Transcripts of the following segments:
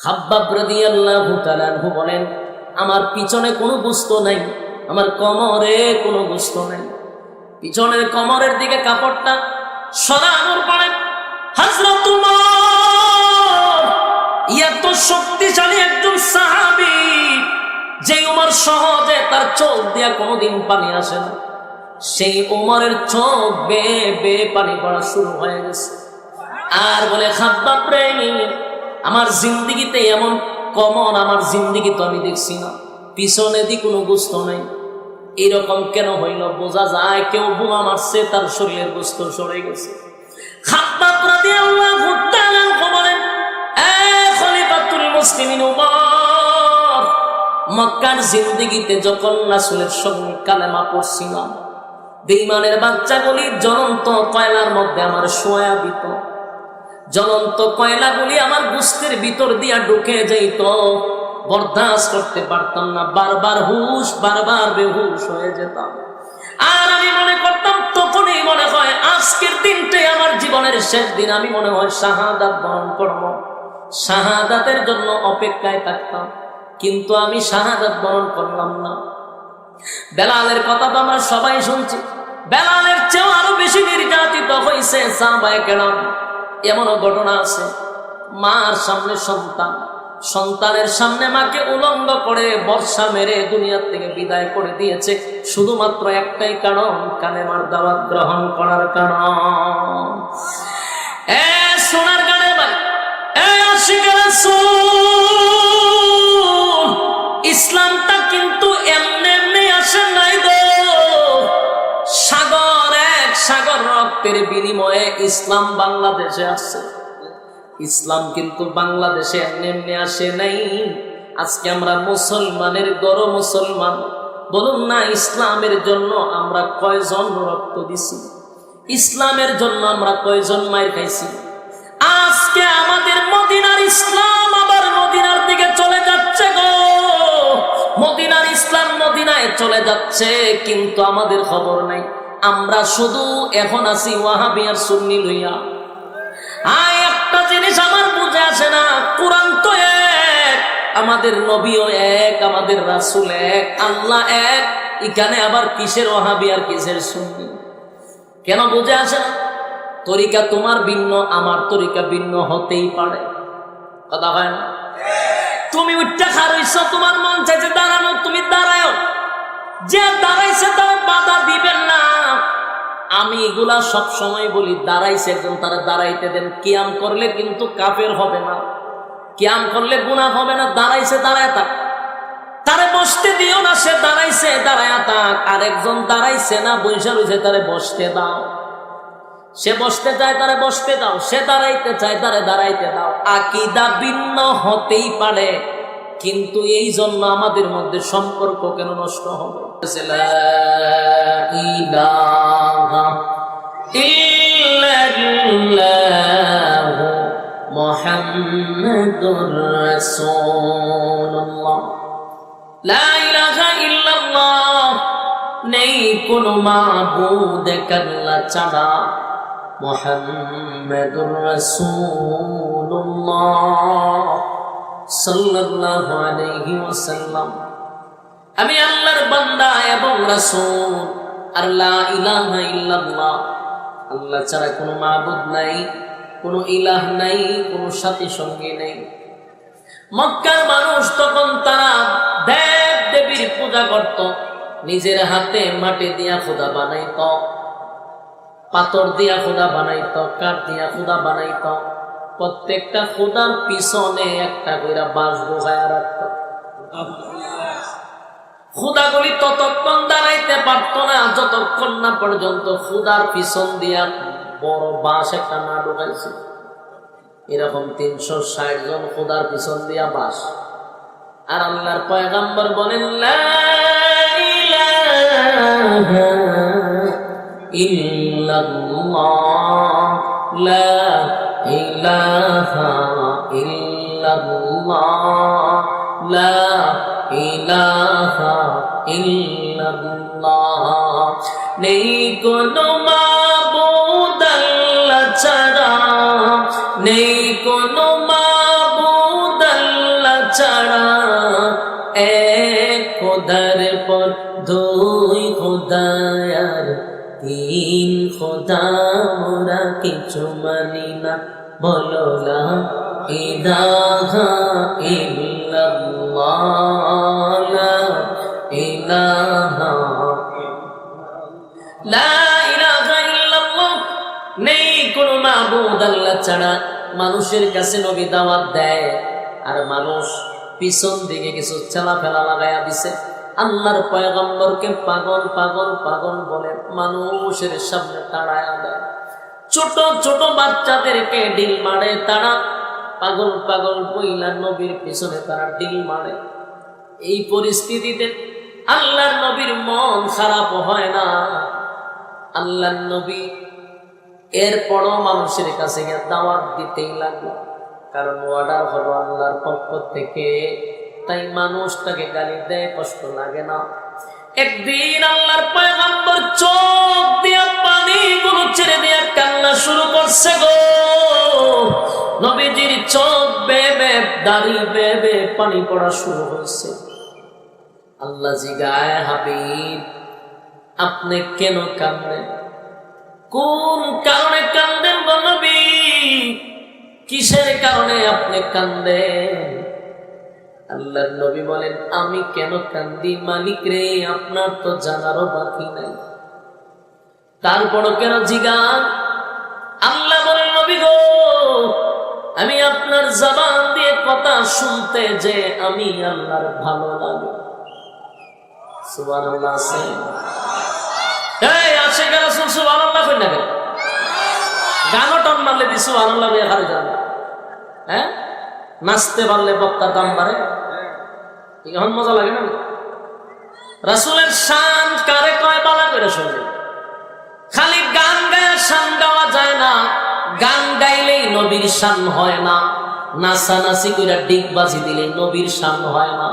খাব্বাব রাদিয়াল্লাহু তাআলা আনহু বলেন, আমার পিছনে কোনো গোস্ত নাই, আমার কোমরে কোনো গোস্ত নাই। পিছনের কোমরের দিকে কাপড়টা সরানোর পরে হযরত উমর, এত শক্তিশালী একজন সাহাবী, যে উমর সহজে তার চোখ দিয়া কোনোদিন পানি আসে না, সেই উমরের চোখ বেয়ে বেয়ে পানি পড়া শুরু হয়ে গেছে। আর বলে, খাব্বাব রে, আমার জিন্দেগিতে এমন কমন আমার জিন্দেগি তো আমি দেখছি না, পিছনে দি কোনো গোস্ত নাই। এরকম কেন হইল? বোঝা যায় কেউ বোমা মারছে, তার শরীরের গোস্ত সরে গেছে। খাব্বাব রাদিয়াল্লাহু তাআলা আনহু বলেন, এ খলিফাতুল মুসলিমিন উমর, মক্কার জিন্দেগিতে যখন রাসূলের সঙ্গে কালেমা পড়ছিলাম, বেঈমানের বাচ্চাগুলি জ্বলন্ত কয়লার মধ্যে আমার শোয়া দিত, জ্বলন্ত কয়লাগুলি আমার গোস্তের ভিতর দিয়া ঢুকে যাইত, বরদাস্ত করতে পারতাম না, বারবার হুশ, বারবার বেহুশ হয়ে যেতাম। আর আমি মনে করতাম, তখনই মনে হয় আজকের দিনটাই আমার জীবনের শেষ দিন, আমি মনে হয় শাহাদাত বরণ করব, শাহাদাতের জন্য অপেক্ষায় থাকতাম। কিন্তু আমি শাহাদাত বরণ করলাম না। বেলালের কথা তো আমরা সবাই শুনছি, বেলালের চেয়েও আরো বেশি নির্যাতিত হয়েছে সাহাবায়ে কেরাম। এমনও ঘটনা আছে, মার সামনে সন্তান, সন্তানের সামনে মাকে উলঙ্গ করে বর্ষা মেরে দুনিয়া থেকে বিদায় করে দিয়েছে, শুধুমাত্র একটাই কারণ, কালেমার দাওয়াত গ্রহণ করার কারণ। এ সোনার গানে ভাই, এ আশিকে রাসূল, ইসলামটা কিন্তু এমনি এমনি আসে নাই গো। সাগর রক্তের বিনিময়ে ইসলাম বাংলাদেশে আসছে। ইসলাম কিন্তু বাংলাদেশে এমনি এমনি আসে নাই। আজকে আমরা মুসলমানের গড় মুসলমান, বলুন না, ইসলামের জন্য আমরা কয়জন রক্ত দিছি, ইসলামের জন্য আমরা কয়জন মাইর খাইছি। আজকে আমাদের মদিনার ইসলাম আবার মদিনার দিকে চলে যাচ্ছে গো, মদিনার ইসলাম মদিনায় চলে যাচ্ছে, কিন্তু আমাদের খবর নাই। আমরা শুধু এখন আছি ওয়াহাবি আর সুন্নি লইয়া। একটা জিনিস আমার বুঝে আসে না, কোরআন তো এক, আমাদের নবীও এক, আমাদের রাসূল এক, আল্লাহ এক, এখানে আবার কিসের ওয়াহাবি আর কিসের সুন্নি? কেন বুঝে আসে না? তরিকা তোমার ভিন্ন, আমার তরিকা ভিন্ন হতেই পারে, কথা হয় না? তুমি উঠতে খারইছ, তোমার মন চাইছে দাঁড়ানো, তুমি দাঁড়াও, যে দাঁড়াইছে তারা বাধা দিবেন না। আমি এগুলা সব সময় বলি, দাঁড়াইছে একজন, তারা দাঁড়াইতে দেন। কিয়াম করলে কিন্তু কাফের হবে না, কিয়াম করলে গুনাহ হবে না, দাঁড়াইছে দাঁড়ায় থাক। তারে বসতে দিও না, সে দাঁড়াইছে দাঁড়ায় থাক। আর একজন দাঁড়াইছে না, বৈশা রয়েছে, তারে বসতে দাও। সে বসতে চায়, তারে বসতে দাও, সে দাঁড়াইতে চায়, তারে দাঁড়াইতে দাও। আকীদা ভিন্ন হতেই পারে, কিন্তু এই জন্য আমাদের মধ্যে সম্পর্ক কেন নষ্ট হবে? লা ইলাহা ইল্লাল্লাহু মুহাম্মাদুর রাসূলুল্লাহ। লা ইলাহা ইল্লাল্লাহ, নেই কোনো মাবুদ এক আল্লাহ ছাড়া, মুহাম্মাদুর রাসূলুল্লাহ সাল্লাল্লাহু আলাইহি ওয়াসাল্লাম। আমি আল্লাহর বান্দা এবং রাসূল। আর লা ইলাহা ইল্লাল্লাহ, আল্লাহ ছাড়া কোনো মাবুদ নাই, কোনো ইলাহ নাই, কোনো সাথী সঙ্গী নেই। মক্কার মানুষ তখন তারা দেব দেবীর পূজা করত, নিজের হাতে মাটি দিয়া খোদা বানাইত, পাথর দিয়া খোদা বানাইত, কাঠ দিয়া খোদা বানাইত। প্রত্যেকটা খোদার পিছনে একটা কইরা বাঁশ বোঝায় রাখত। খোদাগুলি ততক্ষণ দাঁড়াইতে পারত না যতক্ষণ না পর্যন্ত খোদার পিছন দিয়া বড় বাঁশ একটা না ঢুকাইছে। এরকম 360 জন খোদার পিছন দিয়া বাঁশ। আর আল্লাহর পয়গম্বর বলেন, লা ইলাহা ইল্লাল্লাহ, লা ইলাহা ইল্লাল্লাহ, লা ইলাহা ইল্লাল্লাহ। নেই কোনো মাবুদ আল্লাহ ছাড়া, নেই কোনো মাবুদ আল্লাহ খোদার পর দুই খোদায়ার তিন খোদা মোরা কিছু মানি না, বলো লা ইলাহা ইল্লাল্লাহ, লা ইলাহা লা ইলাহা ইল্লাল্লাহ। নেই কোনো মাবুদ আল্লাহ ছাড়া। মানুষের কাছে নবী দাওয়াত দেয়, আর মানুষ পিছন দিকে কিছু চেলাফেলা লাগাইয়া দিছে। আল্লাহর পয়গম্বরকে পাগল পাগল পাগল বলে মানুষের সামনে তাড়ায়া দেয়। ছোট ছোট বাচ্চাদেরকে ডিল মারে তারা, পাগল পাগল বইলা নবীর পিছনে তারা ডিল মারে। এই পরিস্থিতিতে আল্লাহর নবীর মন খারাপ হয় না। আল্লাহর নবী এরপরও মানুষের কাছে গিয়ে দাওয়াত দিতেই লাগলো, কারণ অর্ডার হলো আল্লাহর পক্ষ থেকে, তাই মানুষ তাকে গালি দেয়, কষ্ট লাগে না। একদিন আল্লাহর পয়গম্বর চোখ দিয়া পানিগুলো ছেড়ে দিয়া কান্না শুরু করছে গো। নবীজির চোখ বেয়ে বেয়ে দাড়ি বেয়ে বেয়ে পানি পড়া শুরু হয়েছে। আল্লাহ জিগায়, হাবিব আপনি কেন কান্দেন? কোন কারণে কান্দেন গো নবী? কিসের কারণে আপনি কান্দেন? আল্লাহর নবী বলেন, আমি কেন কান্দি মালিক রে আপনার তো জানারও বাকি নাই। তারপরও কেন জিগান? আল্লাহ বলেন, নবী গো আমি আপনার জবান দিয়ে কথা শুনতে যে আমি আল্লাহর ভালো লাগে। সুবহানাল্লাহ। এই আশিক রাসূল সুবহানাল্লাহ কই না কেন? গানও টন মারলে দি সুবহানাল্লাহ বলে হারে যান। হ্যাঁ, নাচতে পারলে বক্তার দাম বাড়ে। এখন মজা লাগে না? রাসূলের শান কারে কয় বালা করে শুনবে। খালি গান গায়ে শান গাওয়া যায় না, গান গাইলেই নবীর শান হয় না। নাচানাচি করে ডিগবাজি দিলে নবীর শান হয় না।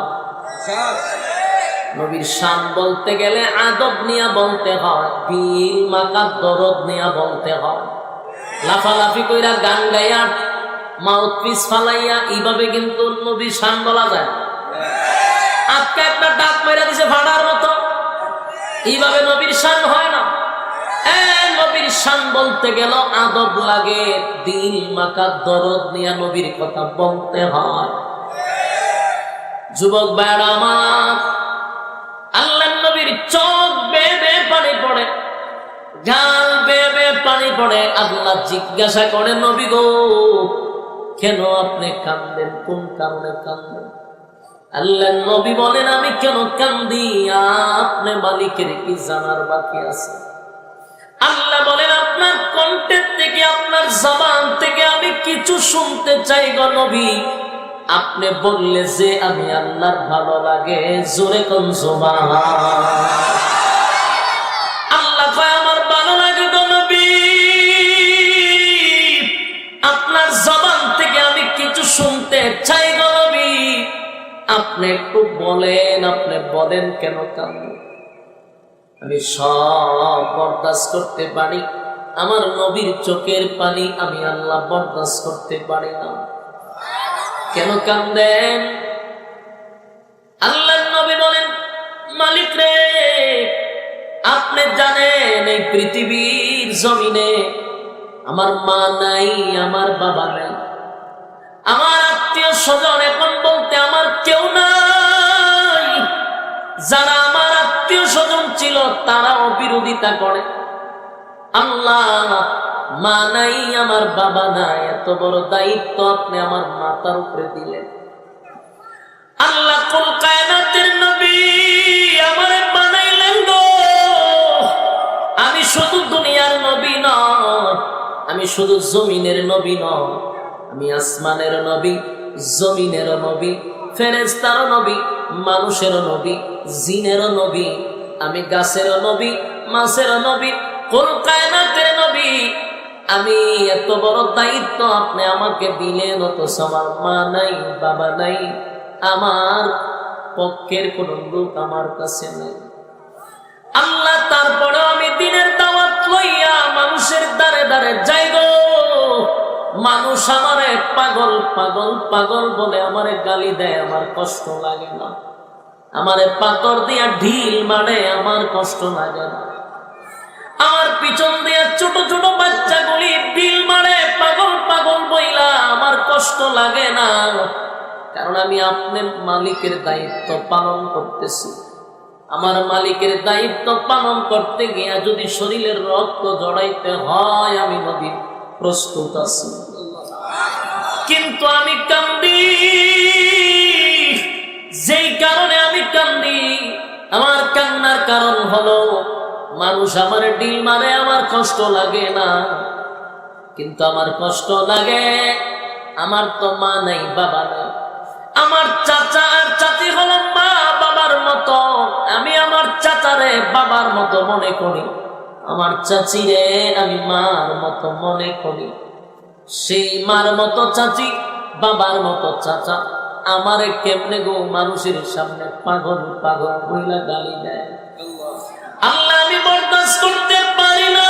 নবীর শান বলতে গেলে আদব নিয়া বলতে হয়, দিল মাকা দরদ নিয়া বলতে হয়। লাফালাফি কইরা গান গাইয়া মাউথপিস ফালাইয়া এইভাবে কিন্তু নবীর শান বলা যায়। আজকে একটা ডাক মেরে দিছে ভাড়ার মতো, এইভাবে নবীর শান হয় না। নবীর শান বলতে গেল আদব লাগে, দিল মাকা দরদ নিয়া নবীর কথা বলতে হয়। যুবক ভাইরা আমার, আল্লাহর নবীর চোখ বেয়ে বেয়ে পানি পড়ে, গাল বেয়ে বেয়ে পানি পড়ে। আল্লাহ জিজ্ঞাসা করে, নবী গো কেন আপনি কান্দেন? কোন কারণে কান্দেন? আল্লাহর নবী বলেন, আমি কেন কান্দি আপনি মালিকের কি জানার বাকি আছে? আল্লাহ বলেন, আপনার কণ্ঠের থেকে আপনার জবান থেকে আমি কিছু শুনতে চাই গো নবী। আপনি বললে যে আমি আল্লাহর ভালো লাগে, জোরে কোন সুবহানাল্লাহ। আল্লাহ কয় আমার ভালো লাগে গো নবী, আপনার জবান থেকে আমি কিছু শুনতে চাই গো নবী। আপনি একটু বলেন, আপনি বলেন কেন কান্দেন? আমি সব বরদাস্ত করতে পারি, আমার নবীর চোখের পানি আমি আল্লাহ বরদাস্ত করতে পারি না। কেন কান্দেন? আল্লাহর নবী বলেন, মালিক রে আপনি জানেন এই পৃথিবীর জমিনে আমার মা নাই, আমার বাবা নাই, আমার আত্মীয় স্বজন এখন বলতে আমার কেউ নাই। যারা আমার আত্মীয় স্বজন ছিল তারাও বিরোধিতা করে। আল্লাহ মা নাই, আমার বাবা নাই, এত বড় দায়িত্ব আপনি আমার মাথার উপরে দিলেন। আল্লাহ কুল কায়নাতের নবী আমারে বানাইলেন গো। আমি শুধু দুনিয়ার নবী নয়, আমি শুধু জমিনের নবী নয়, আমি আসমানের নবী, জমিনের নবী, ফেরেশতার নবী, মানুষের নবী, জিনেরও নবী, আমি গাছের নবী, মাছের নবী, কুল কায়নাতের নবী। আমি এত বড় দায়িত্ব আপনি আমাকে দিলেন, অথচ আমার মা নাই, বাবা নাই, আমার পক্ষের কোন লোক আমার কাছে নাই। আল্লাহ তারপরে আমি দিনের দাওয়াত লইয়া মানুষের দ্বারে দ্বারে যাই গো। মানুষ আমারে পাগল পাগল পাগল বলে আমারে গালি দেয়, আমার কষ্ট লাগে না। আমারে পাথর দিয়া ঢিল মারে, আমার কষ্ট লাগে না। আমার পিছন দিয়া ছোট ছোট বাচ্চাগুলি ঢিল মারে পাগল পাগল বইলা, আমার কষ্ট লাগে না। কারণ আমি আপনার মালিকের দায়িত্ব পালন করতেছি। আমার মালিকের দায়িত্ব পালন করতে গিয়া যদি শরীরের রক্ত জড়াইতে হয়, আমি নবী প্রস্তুত আছি। কিন্তু আমি কান্দি, যেই কারণে আমি কান্দি, আমার কান্নার কারণ হলো মানুষ আমার ঢিল মারে, আমার কষ্ট লাগে না। কিন্তু আমার কষ্ট লাগে, আমার তো মা নাই, বাবা নাই। আমার চাচা আর চাচি হলো মা বাবার মতো, আমি আমার চাচারে বাবার মতো মনে করি, আমার চাচিরে আমি মার মতো মনে করি। সেই মার মতো চাচি, বাবার মতো চাচা আমারে কেমনে গো মানুষের সামনে পাগল পাগল বইলা গালি দেয়। আল্লাহ, আমি বরদাস্ত করতে পারি না।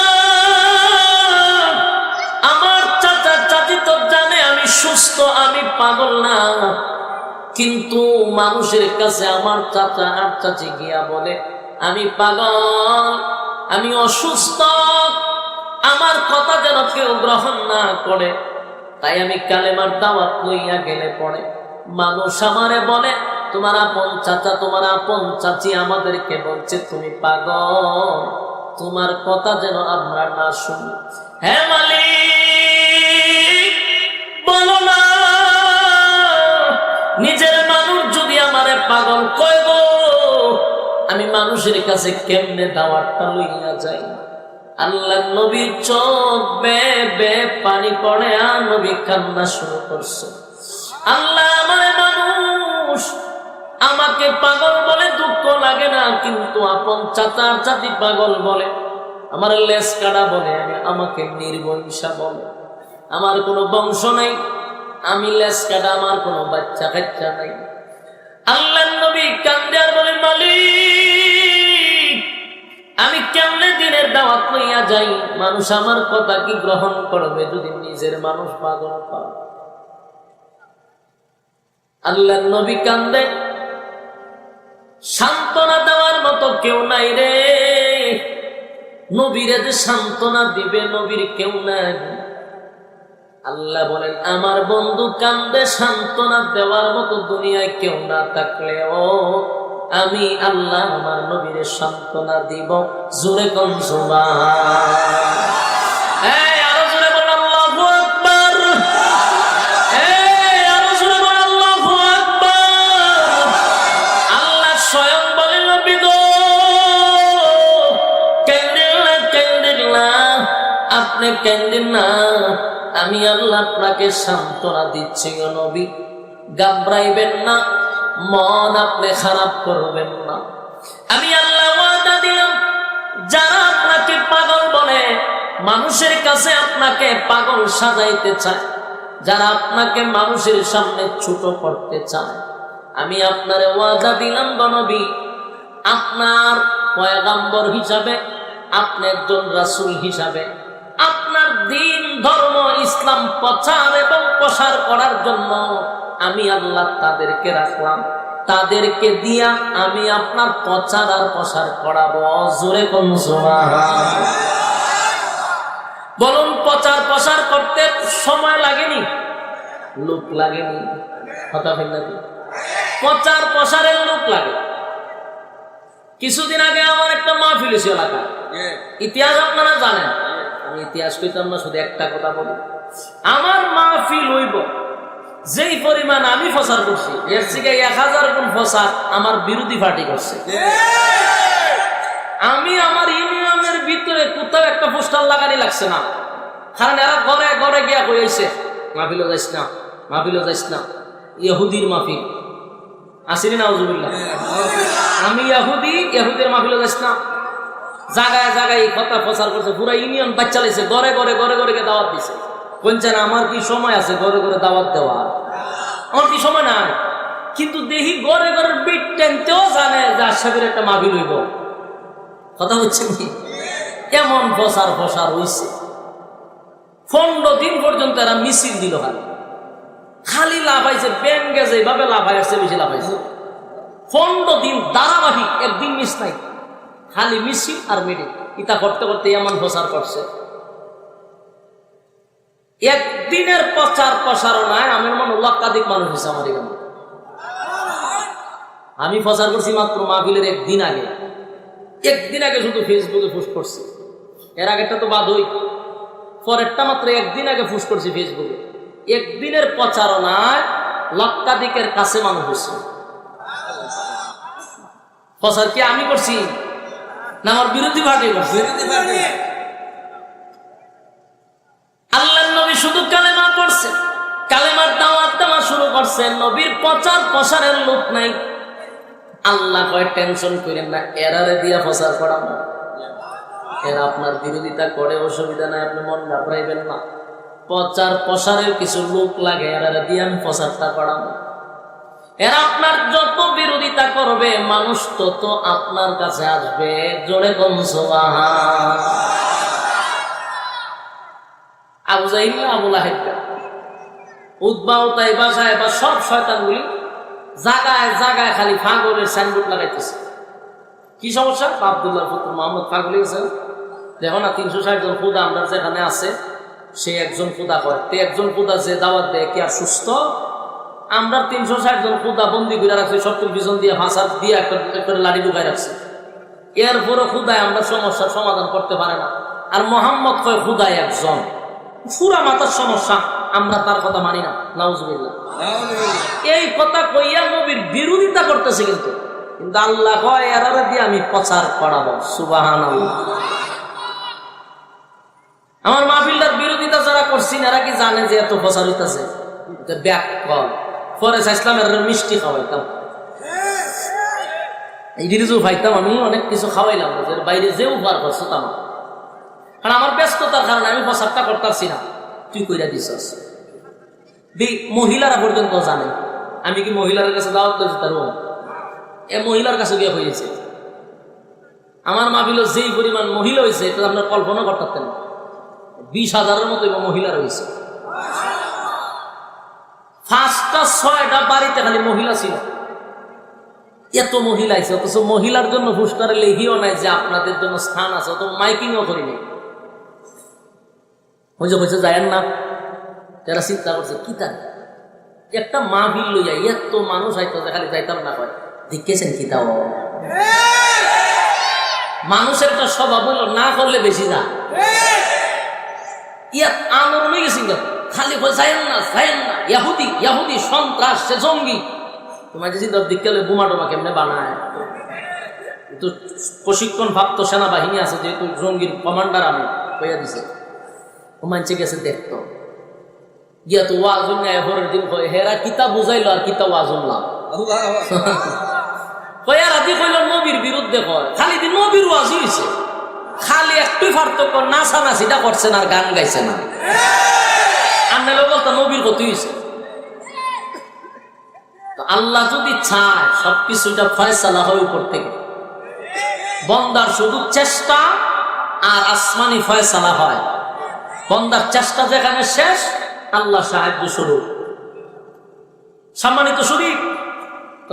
আমার চাচা চাচি তো জানে আমি সুস্থ, আমি পাগল না। কিন্তু মানুষের কাছে আমার চাচা আর চাচি গিয়া বলে আমি পাগল, আমি অসুস্থ, আমার কথা যেন কেউ গ্রহণ না করে। তাই আমি কালেমার দাওয়াত লইয়া গেলে পড়ে মানুষ আমারে বলে তোমার আপন চাচা, তোমার আপন চাচি আমাদেরকে বলছে তুমি পাগল, তোমার কথা যেন আমরা না শুনি। হে মালিক, বলো না, নিজের মানুষ যদি আমারে পাগল কয় গো, আমি মানুষের কাছে কেমনে দাওয়াতটা লইয়া যাই? আল্লাহ নবীর চোখ বে বে পানি পড়ে, আর নবী কান্না শুরু করছে। আল্লাহ, আমার মানুষ আমাকে পাগল বলে দুঃখ লাগে না, কিন্তু আপন চাচা চাচি পাগল বলে, আমার লেস কাটা বলে, আমাকে নির্বংশা বলে। আমার কোনো বংশ নাই, আমি লেস কাটা, আমার কোনো বাচ্চা কাচ্চা নাই। আল্লাহ নবী কান্দে আর বলে মালিক, আমি কেমনে দিনের দাওয়াত লইয়া যাই? মানুষ আমার কথা কি গ্রহণ করবে যদি নিজের মানুষ পাগল পায়? আল্লাহ নবী কান্দে, সান্ত্বনা দেওয়ার মতো কেউ নাই রে। নবীরে যে সান্ত্বনা দিবে নবীর কেউ নাই। আল্লাহ বলেন আমার বন্ধু কান্দে, সান্ত্বনা দেওয়ার মতো দুনিয়ায় কেউ না থাকলেও আমি আল্লাহ আমার নবীরে সান্ত্বনা দিব। জোরে কোন সুবহান। আরো জোরে বল আল্লাহু আকবার। আরো জোরে বল আল্লাহু আকবার। আল্লাহ স্বয়ং বলেন নবী গো, কান্দেন না, কান্দেন না, আপনি কান্দেন না, আমি আল্লাহ আপনাকে সান্ত্বনা দিচ্ছি গো নবী, ঘাবড়াইবেন না, মন আপনি খারাপ করবেন না। আমি আল্লাহ ওয়াদা দিলাম, যারা আপনাকে পাগল বলে, মানুষের কাছে আপনাকে পাগল সাজাইতে চায়, যারা আপনাকে মানুষের সামনে ছোট করতে চায়, আমি আপনার ওয়াদা দিলাম গো নবী, আপনার পয়গাম্বর হিসাবে, আপনি একজন রাসূল হিসাবে, আপনার দিন ধর্ম ইসলাম প্রচার এবং প্রসার করার জন্য আমি আল্লাহ তাদেরকে রাখলাম, তাদেরকে দিয়া আমি আপনার প্রচার আর প্রসার করাবো। জোরে কোন সুবহান। বলুন, প্রচার প্রসার করতে সময় লাগেনি, লোক লাগেনি, কথা বলেন না? প্রচার প্রসারের লোক লাগে। কিছুদিন আগে আমার একটা মাহফিল ছিল এলাকা, ইতিহাস আপনারা জানেন, আমি ইতিহাস কইতাম না, শুধু একটা কথা বলি। আমার মাহফিল হইব, যেই পরিমাণ আমি প্রচার করছি এর থেকে 1000 গুণ প্রচার আমার বিরোধী পার্টি করছে। আমি আমার ইউনিয়নের ভিতরে কোথাও একটা পোস্টার লাগানি লাগছে না, কারণ এরা ঘরে ঘরে গিয়া কইছে মাহফিলও যাইস না, মাহফিলও যাইস না, ইহুদির মাহফিল আসিনি না, আউযুবিল্লাহ। আমি ইহুদের মাহফিলও যাইস না, জায়গায় জায়গায় এই কথা প্রচার করছে, পুরো ইউনিয়ন বাচ্চা লাইছে, ঘরে ঘরে ঘরে ঘরে দাওয়াত দিছে। বলছেন আমার কি সময় আছে ঘরে ঘরে দাওয়াত দেওয়া? আমার কি সময় নাই? কিন্তু দেখি ঘরে ঘরে বিট টেনতেও জানে যে আশরাফের একটা মাহফিল হইব। কথা হচ্ছে কি, এমন প্রচার প্রসার হইছে, 15 দিন পর্যন্ত এরা মিছিল দিল, খালি লাফাইছে, ব্যাংকে যেভাবে লাফাই আসছে বেশি লাফাইছে। 15 দিন ধারাবাহিক, একদিন মিস নাই, খালি মিছিল আর মিটিং। ইটা করতে করতে এমন প্রচার করছে, একদিনের প্রচার প্রসারণায় আমার মনে লক্ষাধিক মানুষ হয়েছে আমার এখানে। আমি প্রচার করছি মাত্র মাহফিলের একদিন আগে শুধু ফেসবুকে পোস্ট করছি। এর আগেরটা তো বাদই, পরেরটা মাত্র একদিন আগে পোস্ট করছি ফেসবুকে। একদিনের প্রচারণায় লক্ষাধিকের কাছে মানুষ হয়েছে। প্রচার কি আমি করছি না আমার বিরোধী পার্টি করছে? আল্লাহর নবী শুধু কালেমা পড়ছে, কালেমার দাওয়াত দেওয়া শুরু করছে, নবীর প্রচার প্রসারের লোক নাই। আল্লাহ কয় টেনশন করেন না, এরারে দিয়া প্রচার করাবো, এরা আপনার বিরোধিতা করে, অসুবিধা নাই, আপনি মন ঘাবড়াইবেন না। প্রচার প্রসারের কিছু লোক লাগে, এরারে দিয়ে আমি প্রচারটা করাবো। এরা আপনার যত বিরোধিতা করবে মানুষ তত আপনার কাছে আসবে। জোরে কোন সুবহান। আবু জাহিল, আবু লাহেব, উতবা, উতাইবা, সাহেবা সব শয়তানগুলি জায়গায় জায়গায় খালি ফাগলের সাইনবোর্ড লাগাইতেছে। কি সমস্যা? আব্দুল্লাহ পুত্র মোহাম্মদ ফাগল গেছেন, দেখো না 360 জন খুদা আমরা যেখানে আছে, সে একজন খুদা হয়, তে একজন খুদা যে দাওয়াত দেয় কি আর সুস্থ? আমরা 360 জন খুদা বন্দি করে রাখছি, সবটির পিছন দিয়ে ভাষা দিয়ে একটা লাঠি ঢুকাই রাখছি। এরপরও খুদায় আমরা সমস্যার সমাধান করতে পারে না। আর মোহাম্মদ কয় খুদায় একজন, পুরা মাথার সমস্যা, আমরা তার কথা মানি না। নাউজুবিল্লাহ। এই কথা কইয়া নবীর বিরোধিতা করতেছে, কিন্তু আল্লাহ কয় এরারে দিয়ে আমি প্রচার করাবো। সুবহানাল্লাহ। আমার মাহফিলটার বিরোধিতা যারা করছেন এরা কি জানে যে এত প্রচার হইতেছে? ব্যাক কল পরে চাইছিলাম এর মিষ্টি খাওয়াইতাম, এই জিনিসও খাইতাম, আমি অনেক কিছু খাওয়াইলাম, বাইরে যে উপহার করছো তাম, কারণ আমার ব্যস্ততার কারণে আমি প্রচারটা করতেছি না। তুই কইরা দিছস, মহিলারা পর্যন্ত জানে আমি কি মহিলার কাছে দাওয়াত দিয়েছি। তার এ মহিলার কাছে গিয়ে হয়েছে আমার মাহফিল যেই পরিমাণ মহিলা হয়েছে এটা আপনার কল্পনা করতেন না। 20,000-এর মতো মহিলা রয়েছে। 5টা-6টা বাড়িতে খালি মহিলা ছিল, এত মহিলা আছে। অথচ মহিলার জন্য পুরস্কারে লেখিও নাই যে আপনাদের জন্য স্থান আছে, অত মাইকিংও করিনি। হয়েছে যায়েন না, যারা চিন্তা করছে কি তার একটা মাহফিল লইয়া এত মানুষ আইতো যে খালি যাইতাম না হয়, দেখেছেন কি তাও মানুষের একটা স্বভাব হইল না করলে বেশি না। ইয়া আন্দোলন হয়ে গেছি, খালি যাইন না ইয়াহুদি সন্ত্রাস, সে জঙ্গি। তোমার যে দিককালে বোমা টোমা কেমনে বানায়, তো প্রশিক্ষণ প্রাপ্ত সেনাবাহিনী আছে, যেহেতু জঙ্গির কমান্ডার আমি কইয়া দিছে, ও মানছে গেছে দেখতো গিয়া তো ওয়াজ পরের দিন হেরা কিতা বুঝাইলো আর কিতা ওয়াজ উনলাম কয়া রাতি কইল নবীর বিরুদ্ধে কয়, খালি দিন নবীর ওয়াজ হইছে, খালি একটুই পার্থক্য, নাচানাচিটা করছেন আর গান গাইছে না। আন্নালে বলতো নবীর কত হইছে। আল্লাহ যদি চায় সবকিছুটা ফয়সালা হয় উপর থেকে, বন্দার শুধু চেষ্টা আর আসমানি ফয়সালা হয়। বন্দার চেষ্টা যেখানে শেষ, আল্লাহ সাহায্য শুরু। সম্মানিত শরীফ,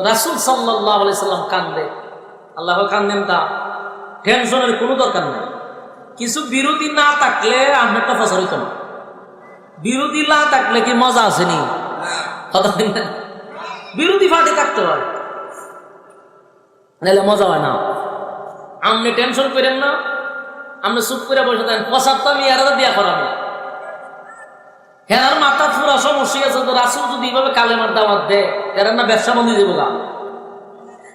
রাসূল সাল্লাল্লাহু আলাইহি সাল্লাম কান্দে, আল্লাহ কান্দেন, তা টেনশনের কোনো দরকার নেই। কিছু বিরোধী না থাকলে আপনারটা ফসল হইত না। বিরোধী না থাকলে কি মজা আসেনি? কথা বলেন না, বিরোধী পার্টি থাকতে হয়, নাহলে মজা হয় না। আপনি টেনশন করেন না, আপনি চুপ করে বসে থাকেন, প্রসাদ তো আমি এরা দিয়া করাবো। হেরার মাথা পুরা সমস্যা আছে। তো রাসূল যদি এইভাবে কালেমার দাওয়াত দেয়, এরা না ব্যবসা বন্ধ দেবো গা,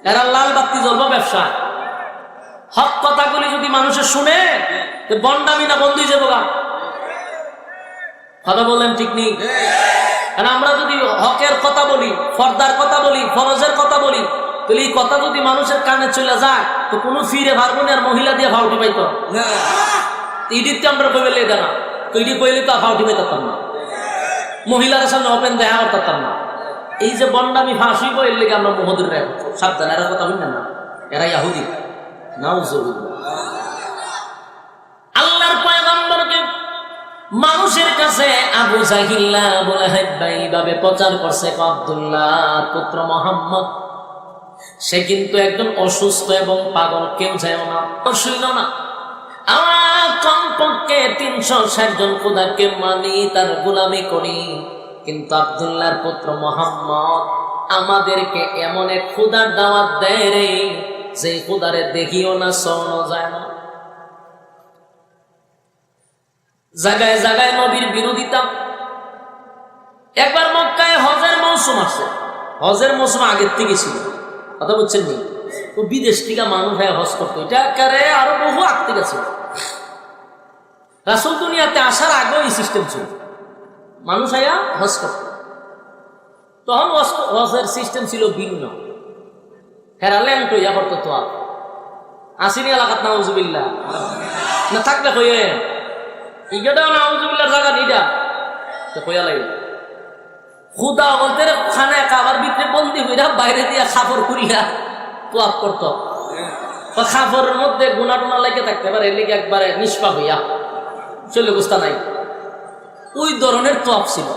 এরা লাল বাতি জ্বলবো ব্যবসা। হক কথাগুলি যদি মানুষের শুনে, বন্ডামি না বন্ধ হয়ে যাবো গা। কথা বললেন ঠিক নেই? কারণ আমরা যদি হকের কথা বলি, ফর্দার কথা বলি, ফরজের কথা বলি, তাহলে এই কথা যদি মানুষের কানে চলে যায়, তো কোনো ফিরে ভাববো না, আর মহিলা দিয়ে ভাউটি পাইত ইডিতে আমরা কইলে এটা না, তো ইডি কইলে তো ভাউটি পাইতাম না, মহিলার সামনে ওপেন দেখা করতাম না। এই যে বন্ডামি ফাঁসি বইয়ের লেগে আমরা মুহদ্দির সাবধান, এরা কথা বললেন না, এরা ইহুদি। নাউজুবিল্লাহ। আল্লাহর পয়গম্বরকে মানুষের কাছে আবু জাহিল আবু লাহাব এইভাবে প্রচার করছে, আব্দুল্লাহ পুত্র মুহাম্মদ সে কিন্তু একজন অসুস্থ এবং পাগল, কেউ যায় না, শুইল না। আমার কমপক্ষে 360 জন খোদাকে মানি, তার গোলামি করি, কিন্তু আব্দুল্লাহর পুত্র মোহাম্মদ আমাদেরকে এমন এক খোদার দাওয়াত দেয় রে, যে খোদারে দেখিও না, শোনো যায় না। জায়গায় জায়গায় নবীর বিরোধিতা। একবার মক্কায় হজের মৌসুম আসছে, হজের মৌসুম আগের থেকে ছিল, কথা বলছেন নি? তো বিদেশ থেকে মানুষ হজ করতো, এটা আকারে আরো বহু আগ থেকে ছিল। রাসূল দুনিয়াতে আসার আগেও এই সিস্টেম ছিল, মানুষ আয়া হজ করত। তখন হজের সিস্টেম ছিল ভিন্ন। হেরালেন তো ইয়া করতো, তো আসিনি এলাকাত নাউজুবিল্লাহ না থাকলে কইয়ে ইগেটাও নাউজুবিল্লাহ জায়গা নিটা তো কইয়া লাগে খুদা বলতে খানে কাবার ভিতরে বন্দি হইরা বাইরে দিয়া খাপড় খুলিয়া তোয়াপ করতো, খাপড়ের মধ্যে গুনা টুনা লেগে থাকতে পারে, লেগে একবারে নিষ্পাপ হইয়া চলে বুঝতা নাই। ওই ধরনের তোয়াপ ছিল।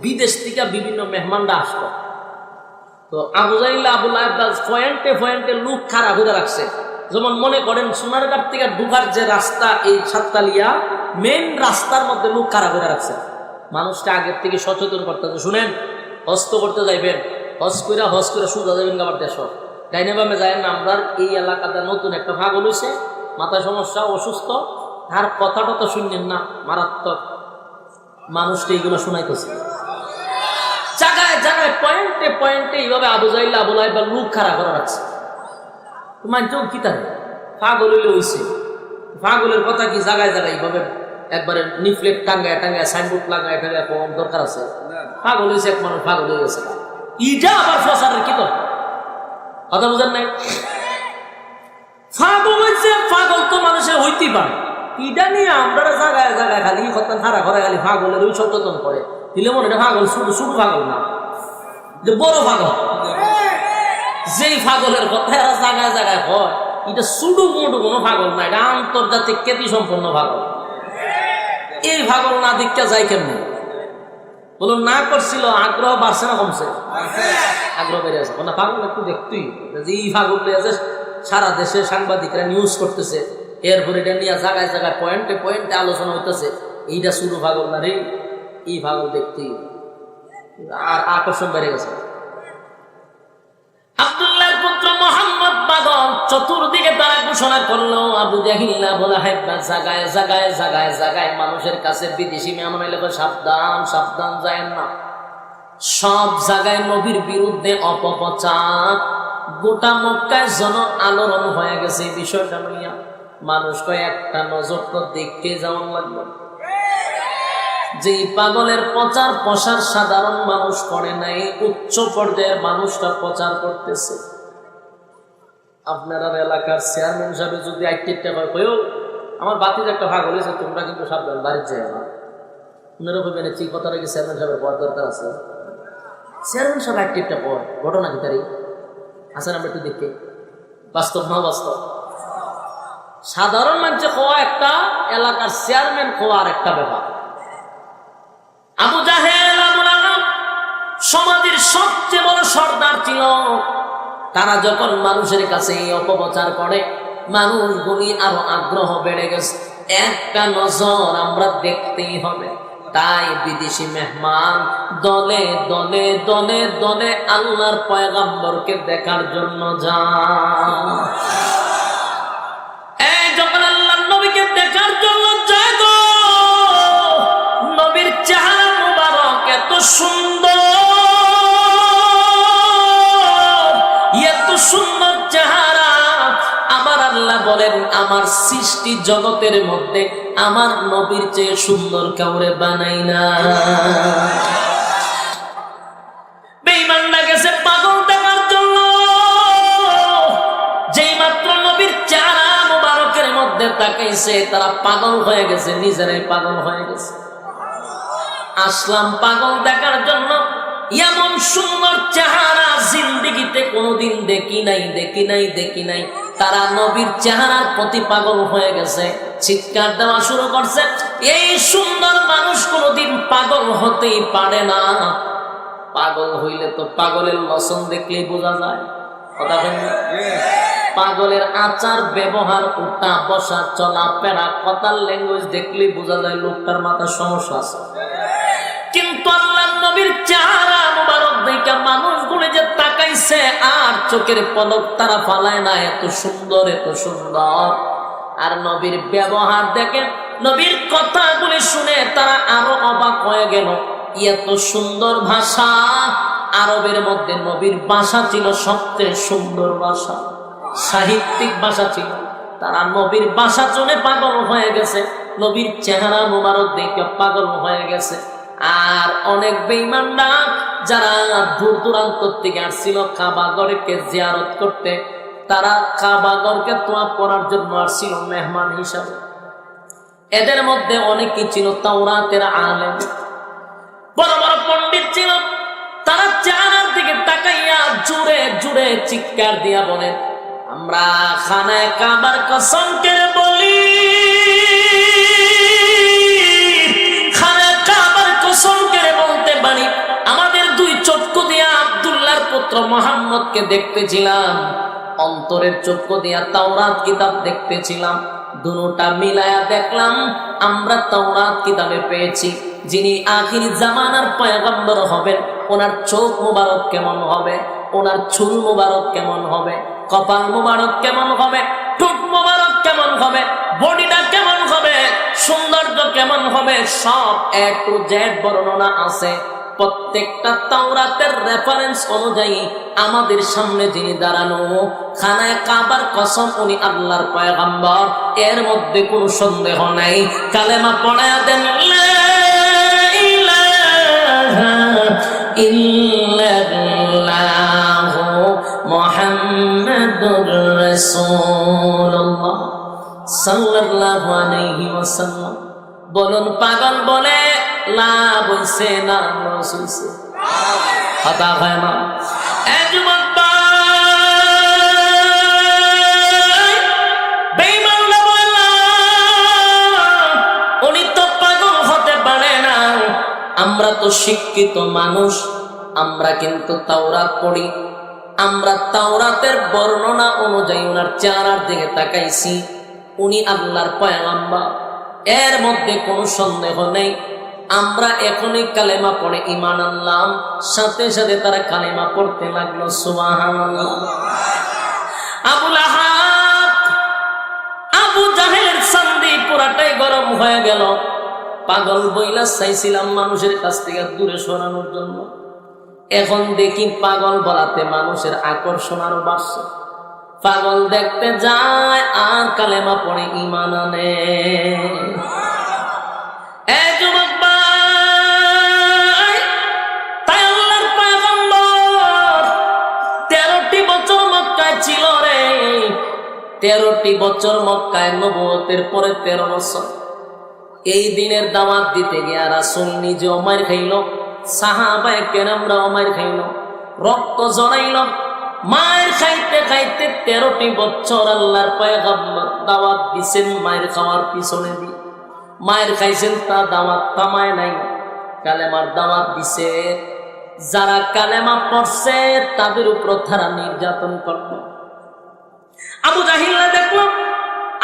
বিদেশ থেকে বিভিন্ন মেহমানরা আসতো, তো আবু জাহিল আবুল আব্বাস পয়েন্টে পয়েন্টে লুক খারাপ হয়ে রাখছে। যেমন মনে করেন সোনারঘাট থেকে ঢুকার যে রাস্তা, এই সাততালিয়া মেন রাস্তার মধ্যে লুক খারাপ হয়ে রাখছে। মানুষটা আগের থেকে সচেতন করতে হবে, শুনেন হজ করতে যাইবেন, হজ করে সুদা যাবেন আবার দেশ ডাইনে বামে যায় না। আমরা এই এলাকাতে নতুন একটা পাগল হয়েছে, মাথায় সমস্যা, অসুস্থ, তার কথাটা তো শুনলেন না, মারাত্মক। মানুষটা এইগুলো শোনাইতেছে জায়গায় জায়গায় পয়েন্টে পয়েন্টে এইভাবে আবু জাহিল আবুল আব্বাস লুক খারাপ করে রাখছে। মানছেও কি তার পাগল হইলে হইছে, পাগলের কথা কি জায়গায় জায়গায় এইভাবে একবারে নিফলেট টাঙ্গায় টাঙ্গায় সাইনবোর্ড লাগায় টাঙ্গায় কম দরকার আছে? পাগল হয়েছে এক মানুষ, পাগল হয়ে গেছে। ইটা আবার ফসারের কি দরকার? কথা বুঝেন নাই? পাগল হয়েছে, পাগল তো মানুষের হইতেই পারে। ইটা নিয়ে আমরা জায়গায় জায়গায় খালি কথা খারাপ করে, খালি পাগলের ওই সচেতন করে দিলে মনে হয় পাগল শুধু শুধু পাগল না, যে বড় পাগল। যেই পাগলের কথা এরা জায়গায় জায়গায় হয়, এটা শুধু মোটু কোনো পাগল না, এটা আন্তর্জাতিক খ্যাতি সম্পন্ন পাগল। এই পাগল না দীক্ষা যায় কেমনি বলুন? না করছিল, আগ্রহ বাড়ছে না কমছে? আগ্রহ বেড়ে আছে। না পাগল একটু দেখতুই যে এই পাগল আছে, সারা দেশে সাংবাদিকরা নিউজ করতেছে, এরপরে এটা নিয়ে জায়গায় জায়গায় পয়েন্টে পয়েন্টে আলোচনা হইতেছে। এইটা শুধু পাগল না রে, এই পাগল দেখতেই আর আকর্ষণ বেড়ে গেছে। আব্দুল্লাহর পুত্র মোহাম্মদ পাগল, চতুর্দিকে তারা ঘোষণা করলো আবু জাহিল আবুল আব্বাস জায়গায় জায়গায় জায়গায় জায়গায় মানুষের কাছে বিদেশি মেহমান এলে সাবধান সাবধান যায় না। সব জায়গায় নবীর বিরুদ্ধে অপপ্রচার, গোটা মক্কায় জন আলোড়ন হয়ে গেছে এই বিষয়টা লইয়া। মানুষ কয়েকটা নজর তো দেখতে যাওয়ার লাগবে। যে পাগলের প্রচার প্রসার সাধারণ মানুষ করে নাই, উচ্চ পর্যায়ের মানুষটা প্রচার করতেছে। আপনার এলাকার চেয়ারম্যান সাহেব যদি আইটেটটা কয়েও আমার বাতির একটা ভাগ হয়েছে, তোমরা কিন্তু সাবধান বাড়ির যায় না, আপনারা ভাবেন ঠিক কথা নাকি চেয়ারম্যান সাহেবের পর দরকার আছে। চেয়ারম্যান সাহেব আইটেটটা পর ঘটনা কি তারই আসেন, আমরা একটু দেখে বাস্তব না বাস্তব। সাধারণ মানুষে খাওয়া একটা, এলাকার চেয়ারম্যান খাওয়া আর একটা ব্যাপার। আবু জাহেল আবুল আহাব সমাজের সবচেয়ে বড় সর্দার ছিল। তারা যখন মানুষের কাছে অপপ্রচার করে, মানুষগুলি আরো আগ্রহ বেড়ে গেছে। একটা নজর আমরা দেখতেই হবে। তাই বিদেশি মেহমান দলে দলে দলে দলে আল্লাহর পয়গম্বরকে দেখার জন্য যায়। এই যখন আল্লাহর নবীকে দেখার জন্য যায় গো, নবীর চেহারা মুবারক এত সুন্দর, এত সুন্দর চেহারা। আমার আল্লাহ বলেন, আমার সৃষ্টি জগতের মধ্যে আমার নবীর চেয়ে সুন্দর কাউরে বানাই না। বেঈমানরা গেছে পাগল দেখার জন্য, যেই মাত্র নবীর চেহারা মুবারকের মধ্যে তাকাইছে, তারা পাগল হয়ে গেছে, নিজেরাই পাগল হয়ে গেছে। আসলাম পাগল দেখার জন্য। এমন সুন্দর চেহারা জিন্দেগিতে কোনোদিন দেখি নাই দেখি নাই দেখি নাই। তারা নবীর চেহারার প্রতি পাগল হয়ে গেছে, চিৎকার দেওয়া শুরু করছে, এই সুন্দর মানুষ কোনোদিন পাগল হতেই পারে না। পাগল হইলে তো পাগলের লক্ষণ দেখলেই বোঝা যায়। কথা বলেন। পাগলের আচার ব্যবহার, উঠা বসা চলা ফেরা, কথার ল্যাঙ্গুয়েজ দেখলে বোঝা যায় লোকটার মাথার সমস্যা আছে। কিন্তু আল্লাহর নবীর চেহারা মুবারক দেখে মানুষগুলো যে তাকাইছে আর চোখের পলক তারা ফালায় না, এত সুন্দর এত সুন্দর। আর নবীর ব্যবহার দেখে, নবীর কথাগুলি শুনে তারা আরো অবাক হয়ে গেল। এত সুন্দর ভাষা, আরবের মধ্যে নবীর ভাষা ছিল সবচেয়ে সুন্দর ভাষা, সাহিত্যিক ভাষা ছিল। তারা নবীর ভাষা শুনে পাগল হয়ে গেছে, নবীর চেহারা মুবারক দেখে পাগল হয়ে গেছে। আর অনেক বেঈমানরা যারা দূর দূরান্ত থেকে আসছিল কাবাগরকে জিয়ারত করতে, তারা কাবাগরকে তোয়াফ করার জন্য আসছিল মেহমান হিসাবে। এদের মধ্যে অনেকেই ছিল তাওরাতের আলেম, বড় বড় পণ্ডিত ছিল। তারা চেহারার দিকে তাকাইয়া জুড়ে জুড়ে চিৎকার দিয়া বলে, আমরা খানায় কাবার কসম করে বলি, খানায় কাবার কসম করে বলতে পারি, আমাদের দুই চক্ষু দিয়া আব্দুল্লাহর পুত্র মুহাম্মদকে দেখতেছিলাম, অন্তরের চক্ষু দিয়া তাওরাত কিতাব দেখতেছিলাম। দুটোটা মিলায়া দেখলাম আমরা তাওরাত কিতাবে পেয়েছি যিনি আখির জামানার পয়গম্বর হবেন, ওনার চোখ মুবারক কেমন হবে, ওনার চুল মুবারক কেমন হবে, কপাল মুবারক কেমন হবে, ঠোঁট মুবারক কেমন হবে, বডিটা কেমন হবে, সৌন্দর্য কেমন হবে, সব A to Z বর্ণনা আছে। প্রত্যেকটা তাওরাতের রেফারেন্স অনুযায়ী আমাদের সামনে যিনি দাঁড়ানো, খানায় কাবার কসম উনি আল্লাহর পয়গম্বর, এর মধ্যে কোনো সন্দেহ নাই। কালেমা পড়ায়া দেন, লা ইলাহা ইল্লাল্লাহু মুহাম্মাদুর রাসূলুল্লাহ সাল্লাল্লাহু আলাইহি ওয়াসাল্লাম। বলুন পাগল বলে লাভ হইছে না লস হইছে? কথা হয় না? যুবক বেঈমানরা বলে উনি তো পাগল হতে পারে না, আমরা তো শিক্ষিত মানুষ, আমরা কিন্তু তাওরাত পড়ি, আমরা তাওরাতের বর্ণনা অনুযায়ী ওনার চেহারার দিকে তাকাইছি, উনি আল্লাহর পয়গম্বর, এর মধ্যে কোনো সন্দেহ নেই। আমরা এখনই কালেমা পড়ে ঈমান আনলাম, সাথে সাথে তারা কালেমা পড়তে লাগলো সুবহানাল্লাহ। আবু লাহাব, আবু জাহেলের চান্দি পুরাটাই গরম হয়ে গেল। পাগল বইলা চাইছিলাম মানুষের কাছ থেকে দূরে সরানোর জন্য, এখন দেখি পাগল বলাতে মানুষের আকর্ষণ আরো বাড়ছে। পাগল দেখতে যায় আর কালেমা পড়ে ঈমান আনে। যুবক ভাই, তাই আল্লাহর পয়গম্বর 13টি বছর মক্কায় ছিল রে, 13টি বছর মক্কায়, নবুয়তের পরে 13 বছর। এই দিনের দাওয়াত দিতে গিয়া রাসূল নিজেও মার খাইল, সাহাবায়ে কেরামরাও মার খাইল, রক্ত জড়াইল। মায়ের খাইতে খাইতে 13টি বছর আল্লাহর পয়গম্বর দাওয়াত দিছেন, মায়ের খাওয়ার পিছনে দিয়ে মায়ের খাইছেন, তা দাওয়াত থামায় নাই, কালেমার দাওয়াত দিছে। যারা কালেমা পড়ছে তাদের উপর তারা নির্যাতন করল। আবু জাহিল্লা দেখলো,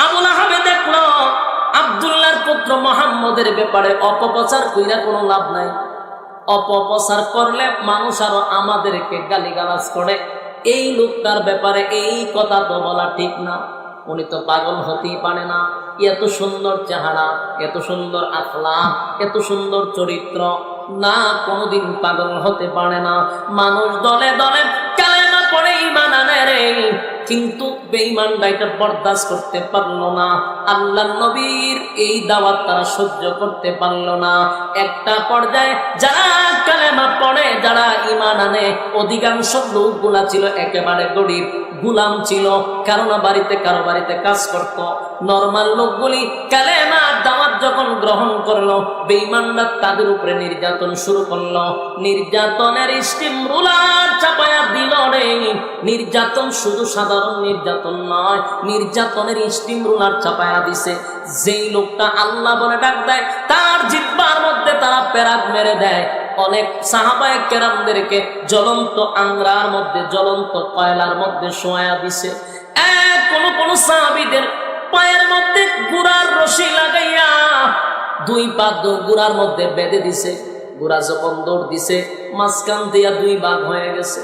আবু লাহাবে দেখলো, আব্দুল্লাহর পুত্র মুহাম্মদের ব্যাপারে অপপ্রচার কইরা কোনো লাভ নাই। অপপ্রচার করলে মানুষ আরো আমাদেরকে গালিগালাজ করে, এই লোকটার ব্যাপারে এই কথা তো বলা ঠিক না, উনি তো পাগল হতেই পারে না, এত সুন্দর চেহারা, এত সুন্দর আখলাক, এত সুন্দর চরিত্র, না কোনোদিন পাগল হতে পারে না। মানুষ দলে দলে কালেমা পড়ে ঈমান আনে রে, কিন্তু বেঈমানরা এটা বরদাস্ত করতে পারলো না। আল্লাহর নবীর এই দাওয়াত তারা সহ্য করতে পারলো না। একটা পর্যায়ে যারা কালেমা পড়ে, যারা ঈমান আনে, অধিকাংশ লোকগুলা ছিল একেবারে গরিব, গুলাম ছিল, কারণ বাড়িতে কারো বাড়িতে কাজ করত। নরমাল লোকগুলি কালেমা দাওয়াত যখন গ্রহণ করলো, বেঈমানরা তাদের উপরে নির্যাতন শুরু করলো। নির্যাতনের স্টিম রুলার চাপায়া দিল রে। নির্যাতন শুধু সাধারণ নির্যাতন নয়, নির্যাতনের স্টিম রুলার চাপায়া দিছে। যেই লোকটা আল্লাহ বলে ডাক দেয়, তার জিহ্বার মধ্যে তারা পেরাক মেরে দেয়। অনেক সাহাবায়ে কেরামদেরকে জ্বলন্ত আংরার মধ্যে, জ্বলন্ত কয়লার মধ্যে শোয়া দিছে। কোন সাহাবীদের পায়ের মধ্যে গুড়ার রশি লাগাইয়া দুই পা গুড়ার মধ্যে বেঁধে দিছে। গুড়া যখন দৌড় দিছে, মাঝখান দিয়া দুই ভাগ হয়ে গেছে।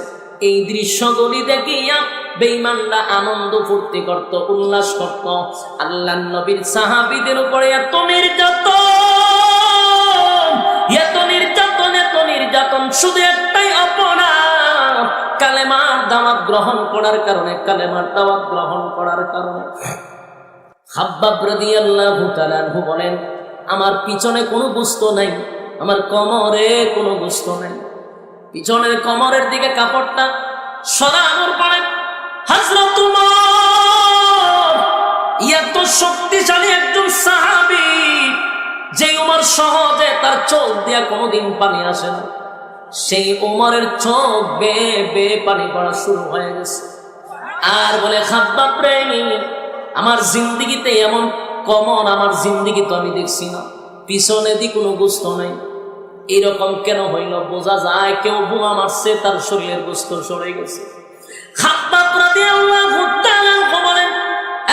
এই দৃশ্যগুলি দেখিয়া বেঈমানরা আনন্দ ফুর্তি করত, উল্লাস করত। আল্লাহর নবীর সাহাবীদের উপরে এত নির্যাতন, শুধু একটাই অপরাধ, কালেমার দাওয়াত গ্রহণ করার কারণে, কালেমার দাওয়াত গ্রহণ করার কারণে। খাব্বাব রাদিয়াল্লাহু তাআলা আনহু বলেন, আমার পিছনে কোনো বস্তু নাই, আমার কোমরে কোনো বস্তু নাই। পিছনের কোমরের দিকে কাপড়টা সরানোর পরে হযরত উমর, এত শক্তিশালী একজন সাহাবী, যে উমর সহজে তার চোখ দিয়া কোনোদিন পানি আসে না, সেই উমরের চোখ বেয়ে বেয়ে পানি পড়া শুরু হয়ে গেছে। আর বলে, খাব্বাব রে, আমার জিন্দেগিতে এমন কমন আমার জিন্দেগি তো আমি দেখছি না, পিছনে দি কোনো গোস্ত নাই। এরকম কেন হইল? বোঝা যায় কেউ বোমা মারছে, তার শরীরের গোস্ত সরে গেছে। খাব্বাব রাদিয়াল্লাহু তাআলা বলেন,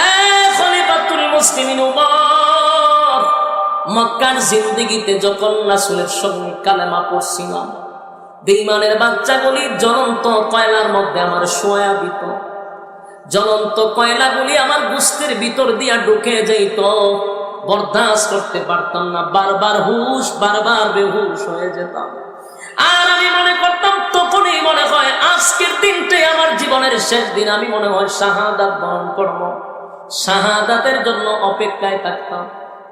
এ খলিফাতুল মুসলিমিন উমর, মক্কার জিন্দেগিতে যখন রাসূলের সঙ্গে কালেমা পড়ছিলাম, বেঈমানের বাচ্চাগুলি জ্বলন্ত কয়লার মধ্যে আমার শোয়া দিত। জ্বলন্ত কয়লাগুলি আমার গোস্তের ভিতর দিয়া ঢুকে যাইত, বরদাস্ত করতে পারতাম না, বারবার বেহুশ হয়ে যেতাম। আর আমি মনে করতাম, তখনই মনে হয় আজকের দিনটাই আমার জীবনের শেষ দিন, আমি মনে হয় শাহাদাত বরণ করব, শাহাদাতের জন্য অপেক্ষায় থাকতাম।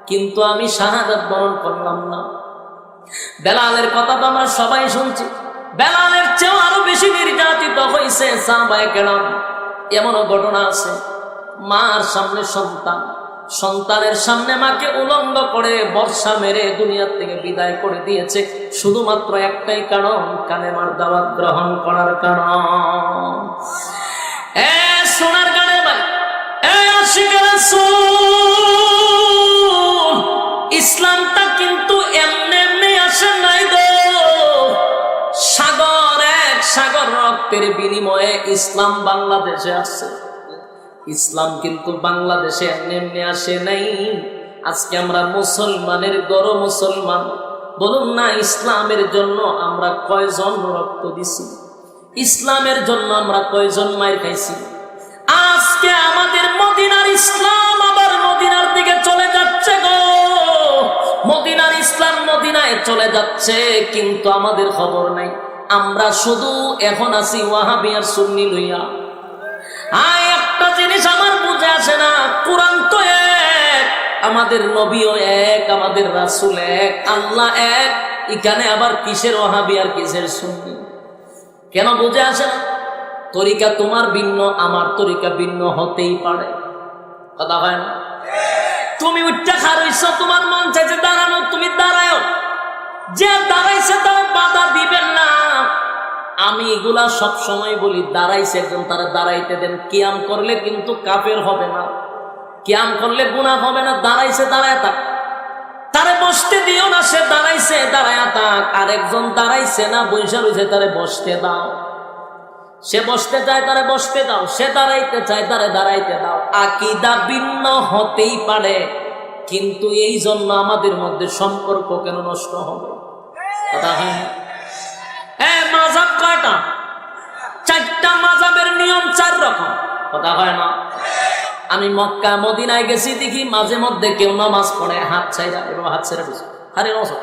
কিন্তু আমি শাহাদাত বরণ করলাম না। বেলালের কথা তো আমরা সবাই শুনছি, বেলালের চেয়েও আরো বেশি নির্যাতিত হয়েছে সাহাবায়ে কেরাম। এমনও ঘটনা আছে, মার সামনে সন্তান, সন্তানের সামনে মাকে উলঙ্গ করে বর্ষা মেরে দুনিয়ার থেকে বিদায় করে দিয়েছে, শুধুমাত্র একটাই কারণ, কালেমার দাওয়াত গ্রহণ করার কারণ। সোনার গানে ভাই, আশিকে রাসূল, ইসলামটা কিন্তু এমনি আসে নাই গো। সাগর রক্তের বিনিময়ে ইসলাম বাংলাদেশে আসছে। ইসলাম কিন্তু বাংলাদেশে এমনি আসে নাই। আজকে আমরা মুসলমানের গড় মুসলমান, বলুন না, ইসলামের জন্য আমরা কয়জন রক্ত দিছি? ইসলামের জন্য আমরা কয়জন মায়ের খাইছি? আজকে আমাদের মদিনার ইসলাম আবার মদিনার দিকে চলে যাচ্ছে গো। মদিনার ইসলাম মদিনায় চলে যাচ্ছে, কিন্তু আমাদের খবর নাই। আমরা শুধু এখন আছি ওয়াহাবি আর সুন্নি লইয়া। একটা জিনিস আমার বুঝে আসে না, কোরআন তো এক, আমাদের নবীও এক, আমাদের রাসূল এক, আল্লাহ এক, এখানে আবার কিসের ওয়াহাবি আর কিসের সুন্নি? কেন বুঝে আসে না? তরিকা তোমার ভিন্ন, আমার তরিকা ভিন্ন হতেই পারে, কথা হয় না? তুমি উঠতে খারইছ, তোমার মন চাইছে দাঁড়ানো, তুমি দাঁড়াও, যে দাঁড়াইছে তার বাধা দিবেন না। আমি এগুলা সব সময় বলি, দাঁড়াইছে একজন, তারা দাঁড়াইতে দেন। কিয়াম করলে কিন্তু কাফের হবে না, কিয়াম করলে গুনাহ হবে না। দাঁড়াইছে দাঁড়ায় থাক, তারে বসতে দিও না, সে দাঁড়াইছে দাঁড়ায় থাক। আর একজন দাঁড়াইছে না, বৈশা রয়েছে, তারে বসতে দাও। সে বসতে চায়, তারে বসতে দাও। সে দাঁড়াইতে চায়, তারে দাঁড়াইতে দাও। আকীদা ভিন্ন হতেই পারে, কিন্তু এই জন্য আমাদের মধ্যে সম্পর্ক কেন নষ্ট হবে? কথা হয় না? মাযহাব কয়টা? 4টা মাযহাবের নিয়ম 4 রকম, কথা হয় না? আমি মক্কা মদিনায় গেছি, দেখি মাঝে মধ্যে কেউ নামাজ পড়ে হাত ছাইরা, এবং হাত ছেড়ে বসে, আরে নজর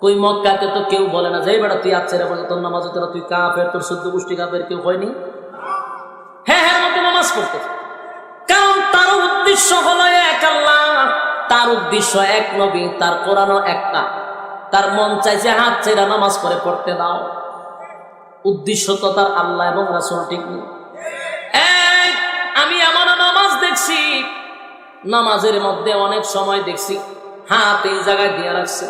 কই মক্কাতে তো কেউ বলে না যে বেটা তুই হাত ছেড়ে বসে, তোর নামাজ হতো না, তুই কাফের, তোর 14 গোষ্ঠী কাফের, কেউ হয়নি। হ্যাঁ মধ্যে নামাজ পড়তে, কারণ তার উদ্দেশ্য হলো এক আল্লাহ, তার উদ্দেশ্য এক নবী, তার কোরআনও একটা। তার মন চাইছে হাত ছেড়ে নামাজ পড়তে দাও, উদ্দেশ্য তো তার আল্লাহ এবং রাসূল, ঠিক নেই? আমি এমন নামাজ দেখছি, নামাজের মধ্যে অনেক সময় দেখছি হাত এই জায়গায় দিয়ে রাখছে,